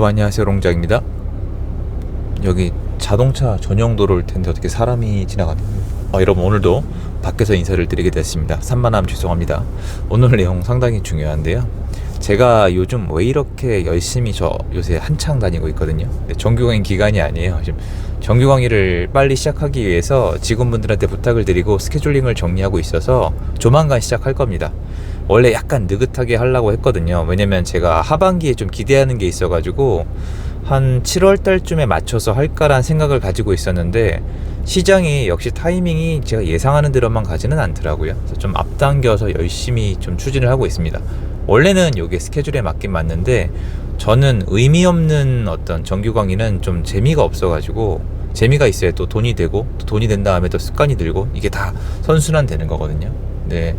안녕하세요, 롱장입니다. 여기 자동차 전용 도로일 텐데 어떻게 사람이 지나가네요. 여러분, 오늘도 밖에서 인사를 드리게 됐습니다. 산만함 죄송합니다. 오늘 내용 상당히 중요한데요. 제가 요즘 왜 이렇게 열심히 요새 한창 다니고 있거든요. 정규강의 기간이 아니에요. 지금 정규 강의를 빨리 시작하기 위해서 직원분들한테 부탁을 드리고 스케줄링을 정리하고 있어서 조만간 시작할 겁니다. 원래 약간 느긋하게 하려고 했거든요. 왜냐면 제가 하반기에 좀 기대하는 게 있어가지고 한 7월 달쯤에 맞춰서 할까란 생각을 가지고 있었는데 시장이 역시 타이밍이 제가 예상하는 대로만 가지는 않더라고요. 그래서 좀 앞당겨서 열심히 좀 추진을 하고 있습니다. 원래는 이게 스케줄에 맞긴 맞는데 저는 의미 없는 어떤 정규 강의는 좀 재미가 없어가지고, 재미가 있어야 또 돈이 되고, 또 돈이 된 다음에 또 습관이 들고, 이게 다 선순환 되는 거거든요. 네,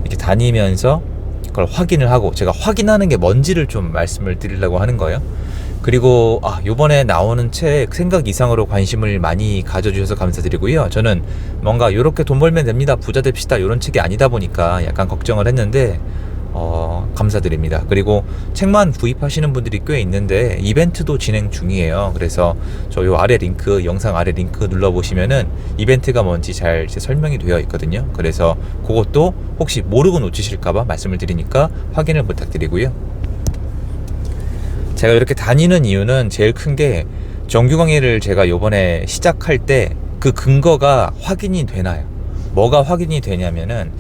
이렇게 다니면서 그걸 확인을 하고, 제가 확인하는 게 뭔지를 좀 말씀을 드리려고 하는 거예요. 그리고 요번에 나오는 책 생각 이상으로 관심을 많이 가져주셔서 감사드리고요. 저는 뭔가 요렇게 돈 벌면 됩니다, 부자 됩시다, 요런 책이 아니다 보니까 약간 걱정을 했는데 감사드립니다. 그리고 책만 구입하시는 분들이 꽤 있는데 이벤트도 진행 중이에요. 그래서 저 요 아래 링크, 영상 아래 링크 눌러보시면은 이벤트가 뭔지 잘 설명이 되어 있거든요. 그래서 그것도 혹시 모르고 놓치실까봐 말씀을 드리니까 확인을 부탁드리고요. 제가 이렇게 다니는 이유는 제일 큰 게, 정규 강의를 제가 요번에 시작할 때 그 근거가 확인이 되나요? 뭐가 확인이 되냐면은,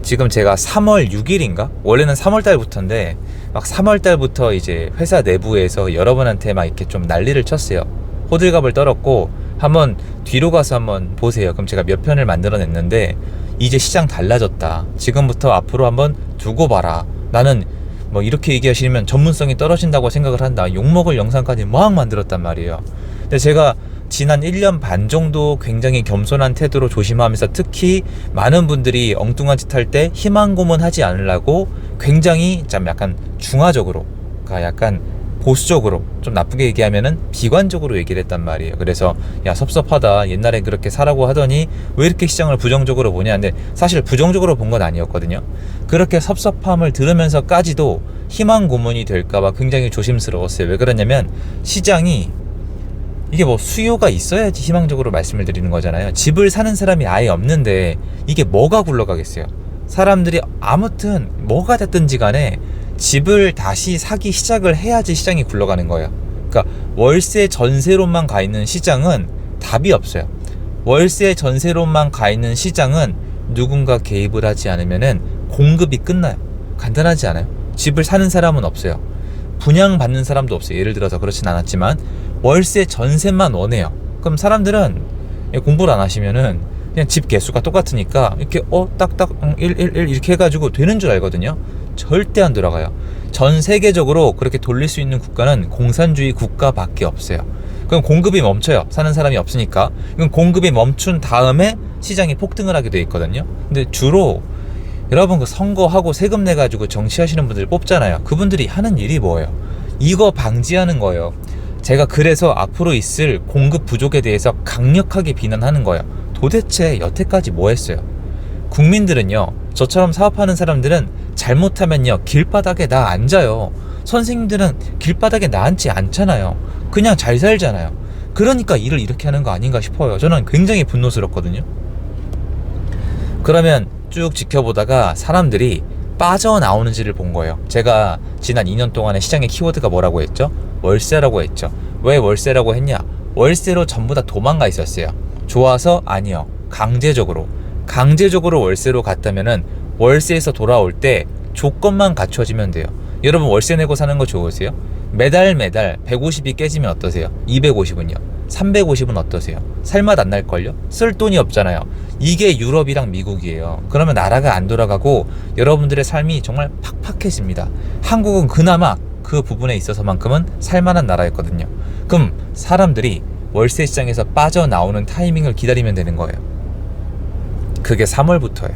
지금 제가 3월 6일인가? 원래는 3월 달부터인데 막 3월 달부터 이제 회사 내부에서 여러분한테 막 이렇게 좀 난리를 쳤어요. 호들갑을 떨었고, 한번 뒤로 가서 한번 보세요. 그럼 제가 몇 편을 만들어냈는데, 이제 시장 달라졌다, 지금부터 앞으로 한번 두고 봐라, 나는 뭐 이렇게 얘기하시면 전문성이 떨어진다고 생각을 한다, 욕먹을 영상까지 막 만들었단 말이에요. 근데 제가 지난 1년 반 정도 굉장히 겸손한 태도로 조심하면서, 특히 많은 분들이 엉뚱한 짓 할 때 희망 고문하지 않으려고 굉장히 좀 약간 중화적으로, 그러니까 약간 보수적으로, 좀 나쁘게 얘기하면은 비관적으로 얘기를 했단 말이에요. 그래서 야, 섭섭하다, 옛날에 그렇게 사라고 하더니 왜 이렇게 시장을 부정적으로 보냐. 근데 사실 부정적으로 본 건 아니었거든요. 그렇게 섭섭함을 들으면서까지도 희망 고문이 될까봐 굉장히 조심스러웠어요. 왜 그러냐면, 시장이 이게 뭐 수요가 있어야지 희망적으로 말씀을 드리는 거잖아요. 집을 사는 사람이 아예 없는데 이게 뭐가 굴러가겠어요. 사람들이 아무튼 뭐가 됐든지 간에 집을 다시 사기 시작을 해야지 시장이 굴러가는 거예요. 그러니까 월세 전세로만 가 있는 시장은 답이 없어요. 월세 전세로만 가 있는 시장은 누군가 개입을 하지 않으면은 공급이 끝나요. 간단하지 않아요? 집을 사는 사람은 없어요. 분양받는 사람도 없어요. 예를 들어서 그렇진 않았지만 월세 전세만 원해요. 그럼 사람들은 공부를 안 하시면은 그냥 집 개수가 똑같으니까 이렇게 딱딱 1 이렇게 해가지고 되는 줄 알거든요. 절대 안 돌아가요. 전 세계적으로 그렇게 돌릴 수 있는 국가는 공산주의 국가밖에 없어요. 그럼 공급이 멈춰요. 사는 사람이 없으니까. 그럼 공급이 멈춘 다음에 시장이 폭등을 하게 돼 있거든요. 근데 주로 여러분, 그 선거하고 세금 내가지고 정치하시는 분들 뽑잖아요. 그분들이 하는 일이 뭐예요? 이거 방지하는 거예요. 제가 그래서 앞으로 있을 공급 부족에 대해서 강력하게 비난하는 거예요. 도대체 여태까지 뭐 했어요? 국민들은요, 저처럼 사업하는 사람들은 잘못하면요 길바닥에 나 앉아요. 선생님들은 길바닥에 나 앉지 않잖아요. 그냥 잘 살잖아요. 그러니까 일을 이렇게 하는 거 아닌가 싶어요. 저는 굉장히 분노스럽거든요. 그러면 쭉 지켜보다가 사람들이 빠져나오는지를 본 거예요. 제가 지난 2년 동안의 시장의 키워드가 뭐라고 했죠? 월세라고 했죠. 왜 월세라고 했냐? 월세로 전부 다 도망가 있었어요. 좋아서? 아니요. 강제적으로 월세로 갔다면은 월세에서 돌아올 때 조건만 갖춰지면 돼요. 여러분, 월세 내고 사는 거 좋으세요? 매달 150이 깨지면 어떠세요? 250은요? 350은 어떠세요? 살맛 안 날걸요? 쓸 돈이 없잖아요. 이게 유럽이랑 미국이에요. 그러면 나라가 안 돌아가고 여러분들의 삶이 정말 팍팍해집니다. 한국은 그나마 그 부분에 있어서만큼은 살만한 나라였거든요. 그럼 사람들이 월세 시장에서 빠져나오는 타이밍을 기다리면 되는 거예요. 그게 3월부터예요.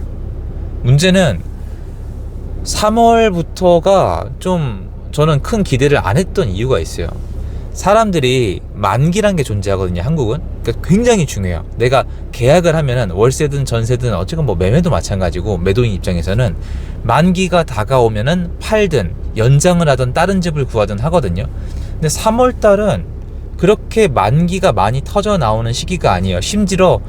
문제는 3월부터가 좀 저는 큰 기대를 안 했던 이유가 있어요. 사람들이 만기란 게 존재하거든요, 한국은. 그러니까 굉장히 중요해요. 내가 계약을 하면은 월세든 전세든 어쨌건 뭐 매매도 마찬가지고, 매도인 입장에서는 만기가 다가오면은 팔든 연장을 하든 다른 집을 구하든 하거든요. 근데 3월 달은 그렇게 만기가 많이 터져 나오는 시기가 아니에요. 심지어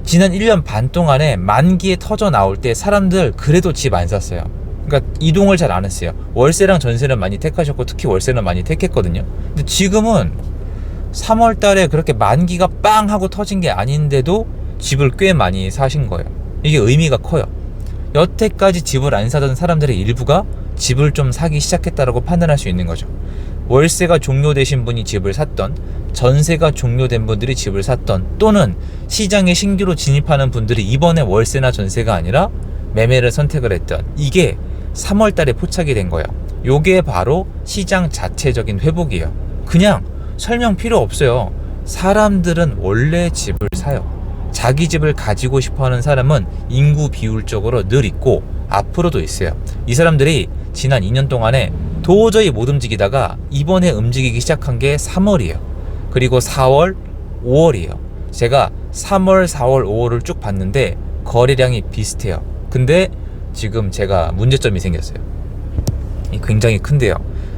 지난 1년 반 동안에 만기에 터져 나올 때 사람들 그래도 집 안 샀어요. 그러니까 이동을 잘 안 했어요. 월세랑 전세는 많이 택하셨고 특히 월세는 많이 택했거든요. 근데 지금은 3월 달에 그렇게 만기가 빵 하고 터진 게 아닌데도 집을 꽤 많이 사신 거예요. 이게 의미가 커요. 여태까지 집을 안 사던 사람들의 일부가 집을 좀 사기 시작했다라고 판단할 수 있는 거죠. 월세가 종료되신 분이 집을 샀던, 전세가 종료된 분들이 집을 샀던, 또는 시장에 신규로 진입하는 분들이 이번에 월세나 전세가 아니라 매매를 선택을 했던, 이게 3월 달에 포착이 된 거예요. 요게 바로 시장 자체적인 회복이에요. 그냥 설명 필요 없어요. 사람들은 원래 집을 사요. 자기 집을 가지고 싶어하는 사람은 인구 비율적으로 늘 있고 앞으로도 있어요. 이 사람들이 지난 2년 동안에 도저히 못 움직이다가 이번에 움직이기 시작한 게 3월이에요. 그리고 4월, 5월이에요. 제가 3월, 4월, 5월을 쭉 봤는데 거래량이 비슷해요. 근데 지금 제가 문제점이 생겼어요. 굉장히 큰데요.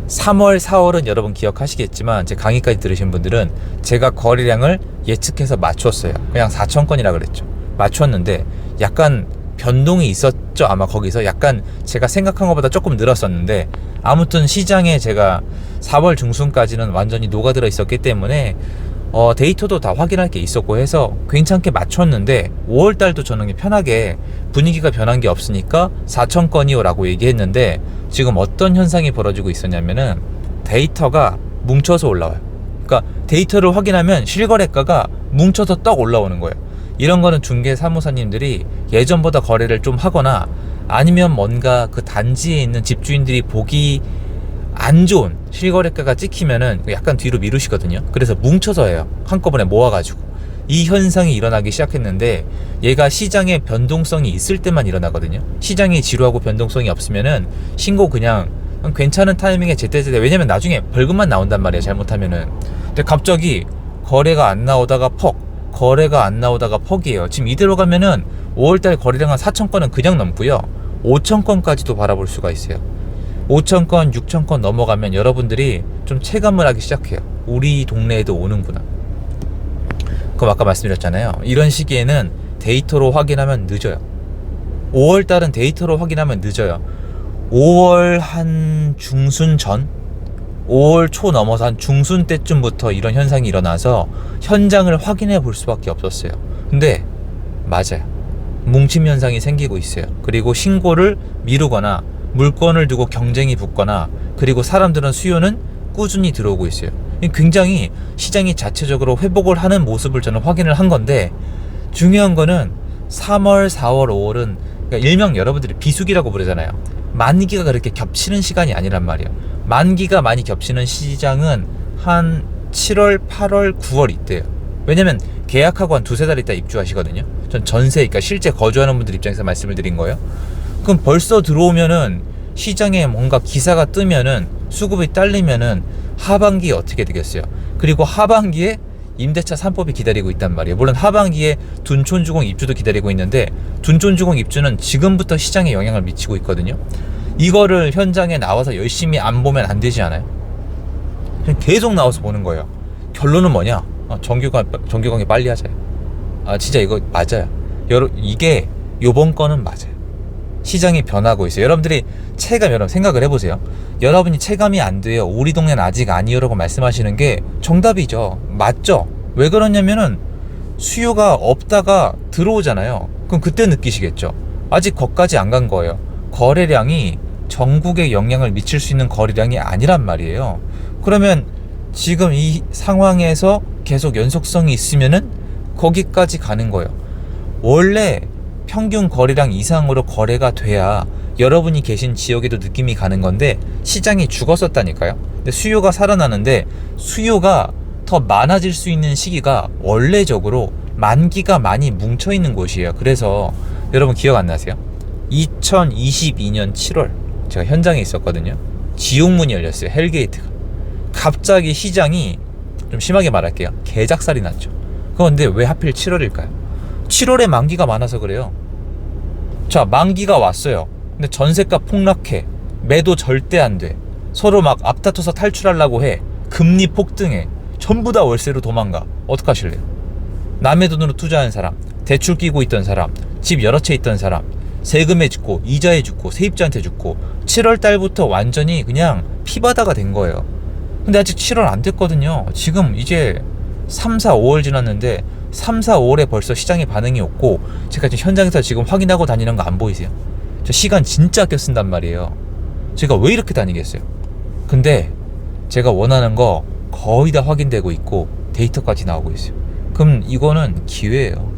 3월, 4월은 여러분 기억하시겠지만 제 강의까지 들으신 분들은 제가 거래량을 예측해서 맞췄어요. 그냥 4,000건이라 그랬죠. 맞췄는데 약간 변동이 있었죠. 아마 거기서 약간 제가 생각한 것보다 조금 늘었었는데, 아무튼 시장에 제가 4월 중순까지는 완전히 녹아들어 있었기 때문에 데이터도 다 확인할 게 있었고 해서 괜찮게 맞췄는데, 5월달도 저는 편하게 분위기가 변한 게 없으니까 4,000건이요 라고 얘기했는데, 지금 어떤 현상이 벌어지고 있었냐면은 데이터가 뭉쳐서 올라와요. 그러니까 데이터를 확인하면 실거래가가 뭉쳐서 떡 올라오는 거예요. 이런 거는 중개사무사님들이 예전보다 거래를 좀 하거나, 아니면 뭔가 그 단지에 있는 집주인들이 보기 안 좋은 실거래가가 찍히면은 약간 뒤로 미루시거든요. 그래서 뭉쳐서 해요. 한꺼번에 모아가지고. 이 현상이 일어나기 시작했는데, 얘가 시장에 변동성이 있을 때만 일어나거든요. 시장이 지루하고 변동성이 없으면은 신고 그냥 괜찮은 타이밍에 제때제때, 왜냐면 나중에 벌금만 나온단 말이에요, 잘못하면은. 근데 갑자기 거래가 안 나오다가 거래가 안 나오다가 퍽이에요. 지금 이대로 가면은 5월달 거래량 한 4,000건은 그냥 넘고요, 5,000건까지도 바라볼 수가 있어요. 5,000건, 6,000건 넘어가면 여러분들이 좀 체감을 하기 시작해요. 우리 동네에도 오는구나. 그럼 아까 말씀드렸잖아요. 이런 시기에는 데이터로 확인하면 늦어요. 5월달은 데이터로 확인하면 늦어요. 5월 한 중순 전, 5월 초 넘어서 한 중순 때쯤부터 이런 현상이 일어나서 현장을 확인해 볼 수밖에 없었어요. 근데 맞아요. 뭉침 현상이 생기고 있어요. 그리고 신고를 미루거나 물건을 두고 경쟁이 붙거나, 그리고 사람들은 수요는 꾸준히 들어오고 있어요. 굉장히 시장이 자체적으로 회복을 하는 모습을 저는 확인을 한 건데, 중요한 거는 3월, 4월, 5월은 그러니까 일명 여러분들이 비수기라고 부르잖아요. 만기가 그렇게 겹치는 시간이 아니란 말이에요. 만기가 많이 겹치는 시장은 한 7월, 8월, 9월 이때예요. 왜냐면 계약하고 한 두세 달 있다 입주하시거든요. 전 전세, 그러니까 실제 거주하는 분들 입장에서 말씀을 드린 거예요. 그럼 벌써 들어오면은 시장에 뭔가 기사가 뜨면은 수급이 딸리면은 하반기에 어떻게 되겠어요? 그리고 하반기에 임대차 3법이 기다리고 있단 말이에요. 물론 하반기에 둔촌주공 입주도 기다리고 있는데, 둔촌주공 입주는 지금부터 시장에 영향을 미치고 있거든요. 이거를 현장에 나와서 열심히 안 보면 안 되지 않아요? 그냥 계속 나와서 보는 거예요. 결론은 뭐냐? 정규공개 빨리 하자요. 진짜 이거 맞아요. 이게 요번 거는 맞아요. 시장이 변하고 있어요. 여러분들이 여러분 생각을 해보세요. 여러분이 체감이 안 돼요, 우리 동네는 아직 아니요 라고 말씀하시는 게 정답이죠. 맞죠? 왜 그러냐면은 수요가 없다가 들어오잖아요. 그럼 그때 느끼시겠죠. 아직 거기까지 안 간 거예요. 거래량이 전국에 영향을 미칠 수 있는 거래량이 아니란 말이에요. 그러면 지금 이 상황에서 계속 연속성이 있으면은 거기까지 가는 거예요. 원래 평균 거래량 이상으로 거래가 돼야 여러분이 계신 지역에도 느낌이 가는 건데, 시장이 죽었었다니까요. 근데 수요가 살아나는데, 수요가 더 많아질 수 있는 시기가 원래적으로 만기가 많이 뭉쳐있는 곳이에요. 그래서 여러분 기억 안 나세요? 2022년 7월 제가 현장에 있었거든요. 지옥문이 열렸어요. 헬게이트가. 갑자기 시장이, 좀 심하게 말할게요, 개작살이 났죠. 그런데 왜 하필 7월일까요? 7월에 만기가 많아서 그래요. 자, 만기가 왔어요. 근데 전세가 폭락해. 매도 절대 안 돼. 서로 막 앞다퉈서 탈출하려고 해. 금리 폭등에 전부 다 월세로 도망가. 어떡하실래요? 남의 돈으로 투자한 사람, 대출 끼고 있던 사람, 집 여러 채 있던 사람, 세금에 죽고 이자에 죽고 세입자한테 죽고 7월 달부터 완전히 그냥 피바다가 된 거예요. 근데 아직 7월 안 됐거든요. 지금 이제 3, 4, 5월 지났는데 3, 4, 5월에 벌써 시장에 반응이 없고, 제가 지금 현장에서 지금 확인하고 다니는 거 안 보이세요? 저 시간 진짜 아껴 쓴단 말이에요. 제가 왜 이렇게 다니겠어요? 근데 제가 원하는 거 거의 다 확인되고 있고 데이터까지 나오고 있어요. 그럼 이거는 기회예요.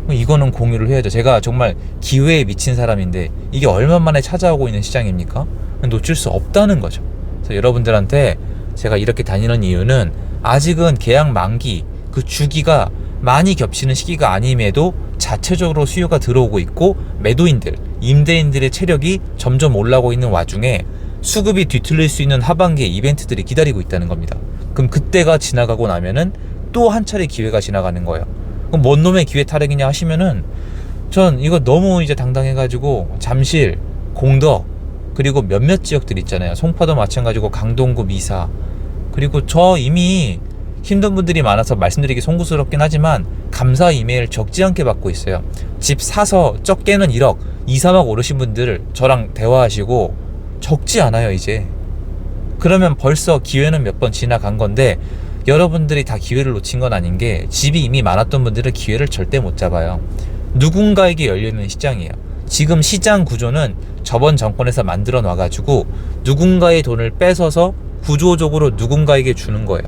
이거는 공유를 해야죠. 제가 정말 기회에 미친 사람인데 이게 얼마 만에 찾아오고 있는 시장입니까? 놓칠 수 없다는 거죠. 그래서 여러분들한테 제가 이렇게 다니는 이유는 아직은 계약 만기 그 주기가 많이 겹치는 시기가 아님에도 자체적으로 수요가 들어오고 있고, 매도인들, 임대인들의 체력이 점점 올라오고 있는 와중에 수급이 뒤틀릴 수 있는 하반기의 이벤트들이 기다리고 있다는 겁니다. 그럼 그때가 지나가고 나면은 또 한 차례 기회가 지나가는 거예요. 그럼 뭔 놈의 기회 타령이냐 하시면은, 전 이거 너무 이제 당당해가지고 잠실, 공덕, 그리고 몇몇 지역들 있잖아요. 송파도 마찬가지고 강동구, 미사, 그리고 저 이미 힘든 분들이 많아서 말씀드리기 송구스럽긴 하지만 감사 이메일 적지 않게 받고 있어요. 집 사서 적게는 1억, 2, 3억 오르신 분들 저랑 대화하시고 적지 않아요 이제. 그러면 벌써 기회는 몇 번 지나간 건데, 여러분들이 다 기회를 놓친 건 아닌 게, 집이 이미 많았던 분들은 기회를 절대 못 잡아요. 누군가에게 열리는 시장이에요. 지금 시장 구조는 저번 정권에서 만들어 놔가지고 누군가의 돈을 뺏어서 구조적으로 누군가에게 주는 거예요.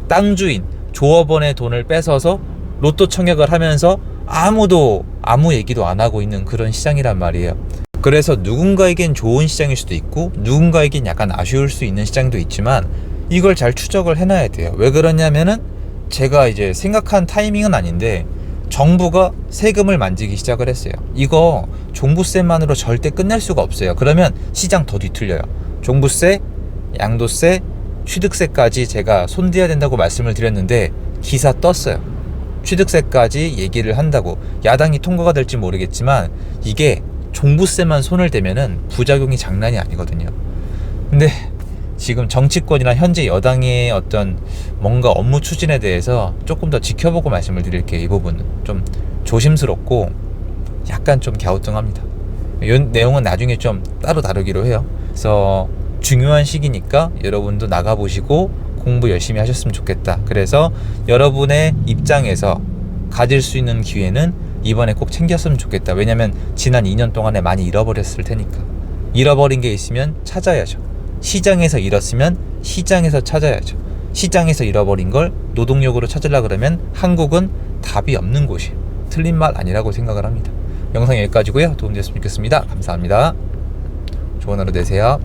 땅주인, 조합원의 돈을 뺏어서 로또 청약을 하면서 아무도 아무 얘기도 안 하고 있는 그런 시장이란 말이에요. 그래서 누군가에겐 좋은 시장일 수도 있고 누군가에겐 약간 아쉬울 수 있는 시장도 있지만, 이걸 잘 추적을 해놔야 돼요. 왜 그러냐면은 제가 이제 생각한 타이밍은 아닌데 정부가 세금을 만지기 시작을 했어요. 이거 종부세만으로 절대 끝낼 수가 없어요. 그러면 시장 더 뒤틀려요. 종부세, 양도세, 취득세까지 제가 손대야 된다고 말씀을 드렸는데 기사 떴어요. 취득세까지 얘기를 한다고. 야당이 통과가 될지 모르겠지만 이게 종부세만 손을 대면은 부작용이 장난이 아니거든요. 근데 지금 정치권이나 현재 여당의 어떤 뭔가 업무 추진에 대해서 조금 더 지켜보고 말씀을 드릴게요. 이 부분은 좀 조심스럽고 약간 좀 갸우뚱합니다. 이 내용은 나중에 좀 따로 다루기로 해요. 그래서 중요한 시기니까 여러분도 나가보시고 공부 열심히 하셨으면 좋겠다. 그래서 여러분의 입장에서 가질 수 있는 기회는 이번에 꼭 챙겼으면 좋겠다. 왜냐면 지난 2년 동안에 많이 잃어버렸을 테니까. 잃어버린 게 있으면 찾아야죠. 시장에서 잃었으면 시장에서 찾아야죠. 시장에서 잃어버린 걸 노동력으로 찾으려 그러면 한국은 답이 없는 곳이에요. 틀린 말 아니라고 생각을 합니다. 영상 여기까지고요. 도움되셨으면 좋겠습니다. 감사합니다. 좋은 하루 되세요.